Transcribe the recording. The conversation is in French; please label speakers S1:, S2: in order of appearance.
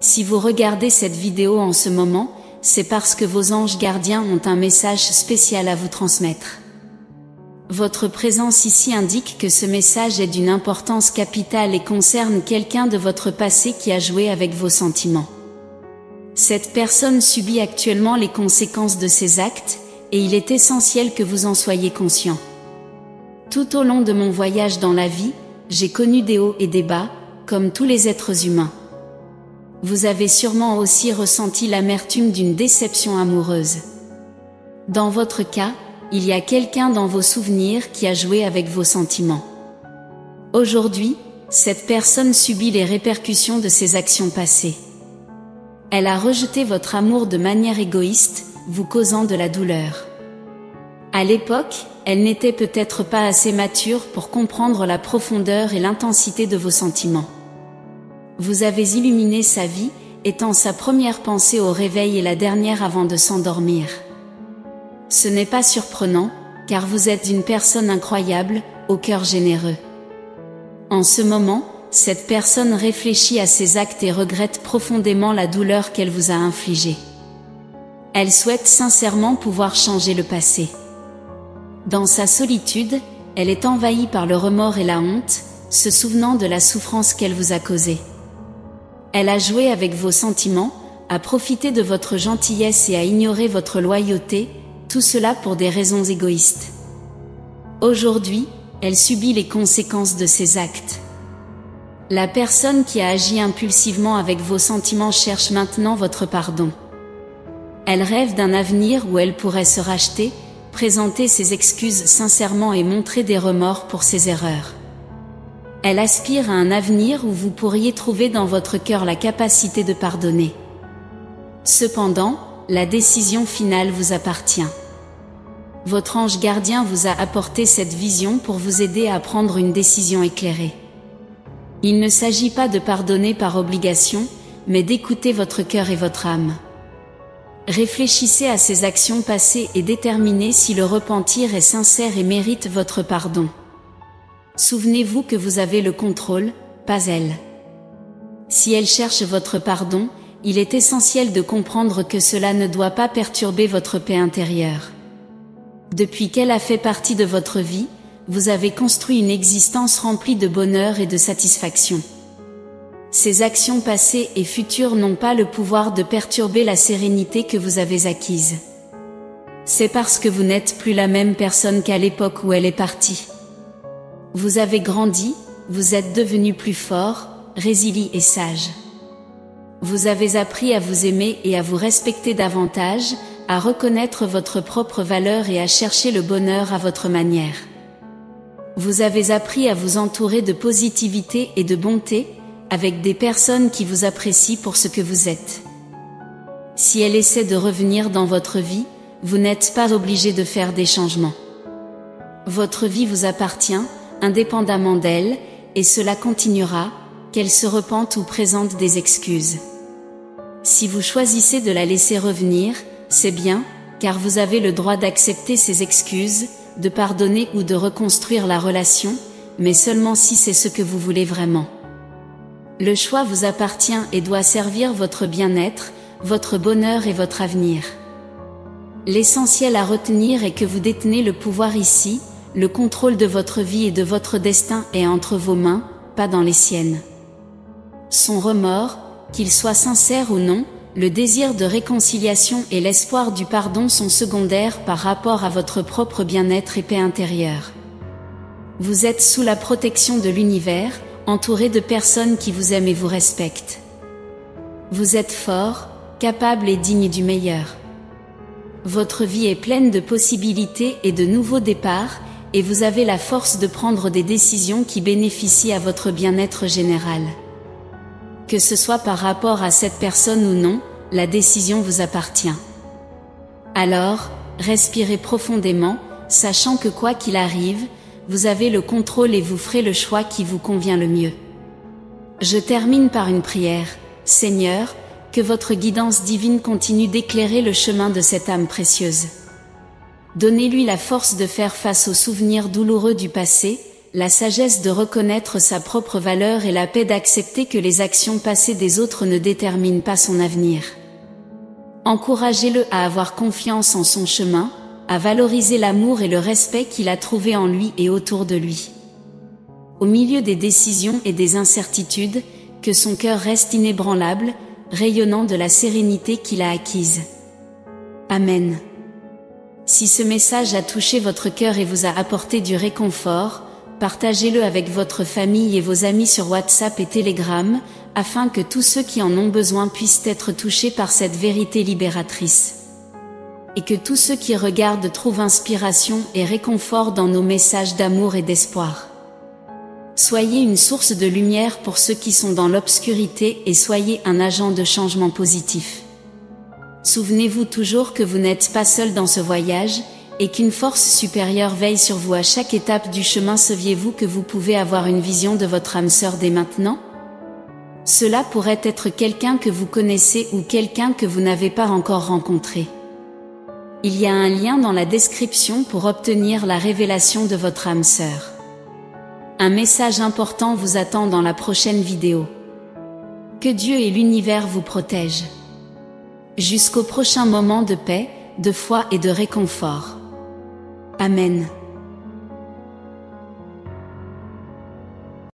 S1: Si vous regardez cette vidéo en ce moment, c'est parce que vos anges gardiens ont un message spécial à vous transmettre. Votre présence ici indique que ce message est d'une importance capitale et concerne quelqu'un de votre passé qui a joué avec vos sentiments. Cette personne subit actuellement les conséquences de ses actes, et il est essentiel que vous en soyez conscient. Tout au long de mon voyage dans la vie, j'ai connu des hauts et des bas, comme tous les êtres humains. Vous avez sûrement aussi ressenti l'amertume d'une déception amoureuse. Dans votre cas, il y a quelqu'un dans vos souvenirs qui a joué avec vos sentiments. Aujourd'hui, cette personne subit les répercussions de ses actions passées. Elle a rejeté votre amour de manière égoïste, vous causant de la douleur. À l'époque, elle n'était peut-être pas assez mature pour comprendre la profondeur et l'intensité de vos sentiments. Vous avez illuminé sa vie, étant sa première pensée au réveil et la dernière avant de s'endormir. Ce n'est pas surprenant, car vous êtes une personne incroyable, au cœur généreux. En ce moment, cette personne réfléchit à ses actes et regrette profondément la douleur qu'elle vous a infligée. Elle souhaite sincèrement pouvoir changer le passé. Dans sa solitude, elle est envahie par le remords et la honte, se souvenant de la souffrance qu'elle vous a causée. Elle a joué avec vos sentiments, a profité de votre gentillesse et a ignoré votre loyauté, tout cela pour des raisons égoïstes. Aujourd'hui, elle subit les conséquences de ses actes. La personne qui a agi impulsivement avec vos sentiments cherche maintenant votre pardon. Elle rêve d'un avenir où elle pourrait se racheter, présenter ses excuses sincèrement et montrer des remords pour ses erreurs. Elle aspire à un avenir où vous pourriez trouver dans votre cœur la capacité de pardonner. Cependant, la décision finale vous appartient. Votre ange gardien vous a apporté cette vision pour vous aider à prendre une décision éclairée. Il ne s'agit pas de pardonner par obligation, mais d'écouter votre cœur et votre âme. Réfléchissez à ces actions passées et déterminez si le repentir est sincère et mérite votre pardon. Souvenez-vous que vous avez le contrôle, pas elle. Si elle cherche votre pardon, il est essentiel de comprendre que cela ne doit pas perturber votre paix intérieure. Depuis qu'elle a fait partie de votre vie, vous avez construit une existence remplie de bonheur et de satisfaction. Ces actions passées et futures n'ont pas le pouvoir de perturber la sérénité que vous avez acquise. C'est parce que vous n'êtes plus la même personne qu'à l'époque où elle est partie. Vous avez grandi, vous êtes devenu plus fort, résilient et sage. Vous avez appris à vous aimer et à vous respecter davantage, à reconnaître votre propre valeur et à chercher le bonheur à votre manière. Vous avez appris à vous entourer de positivité et de bonté, avec des personnes qui vous apprécient pour ce que vous êtes. Si elle essaie de revenir dans votre vie, vous n'êtes pas obligé de faire des changements. Votre vie vous appartient, indépendamment d'elle, et cela continuera, qu'elle se repente ou présente des excuses. Si vous choisissez de la laisser revenir, c'est bien, car vous avez le droit d'accepter ses excuses, de pardonner ou de reconstruire la relation, mais seulement si c'est ce que vous voulez vraiment. Le choix vous appartient et doit servir votre bien-être, votre bonheur et votre avenir. L'essentiel à retenir est que vous détenez le pouvoir ici, le contrôle de votre vie et de votre destin est entre vos mains, pas dans les siennes. Son remords, qu'il soit sincère ou non, le désir de réconciliation et l'espoir du pardon sont secondaires par rapport à votre propre bien-être et paix intérieure. Vous êtes sous la protection de l'univers, entouré de personnes qui vous aiment et vous respectent. Vous êtes fort, capable et digne du meilleur. Votre vie est pleine de possibilités et de nouveaux départs, et vous avez la force de prendre des décisions qui bénéficient à votre bien-être général. Que ce soit par rapport à cette personne ou non, la décision vous appartient. Alors, respirez profondément, sachant que quoi qu'il arrive, vous avez le contrôle et vous ferez le choix qui vous convient le mieux. Je termine par une prière. Seigneur, que votre guidance divine continue d'éclairer le chemin de cette âme précieuse. Donnez-lui la force de faire face aux souvenirs douloureux du passé, la sagesse de reconnaître sa propre valeur et la paix d'accepter que les actions passées des autres ne déterminent pas son avenir. Encouragez-le à avoir confiance en son chemin, à valoriser l'amour et le respect qu'il a trouvé en lui et autour de lui. Au milieu des décisions et des incertitudes, que son cœur reste inébranlable, rayonnant de la sérénité qu'il a acquise. Amen. Si ce message a touché votre cœur et vous a apporté du réconfort, partagez-le avec votre famille et vos amis sur WhatsApp et Telegram, afin que tous ceux qui en ont besoin puissent être touchés par cette vérité libératrice. Et que tous ceux qui regardent trouvent inspiration et réconfort dans nos messages d'amour et d'espoir. Soyez une source de lumière pour ceux qui sont dans l'obscurité et soyez un agent de changement positif. Souvenez-vous toujours que vous n'êtes pas seul dans ce voyage, et qu'une force supérieure veille sur vous à chaque étape du chemin. Saviez-vous que vous pouvez avoir une vision de votre âme sœur dès maintenant? Cela pourrait être quelqu'un que vous connaissez ou quelqu'un que vous n'avez pas encore rencontré. Il y a un lien dans la description pour obtenir la révélation de votre âme sœur. Un message important vous attend dans la prochaine vidéo. Que Dieu et l'univers vous protègent. Jusqu'au prochain moment de paix, de foi et de réconfort. Amen.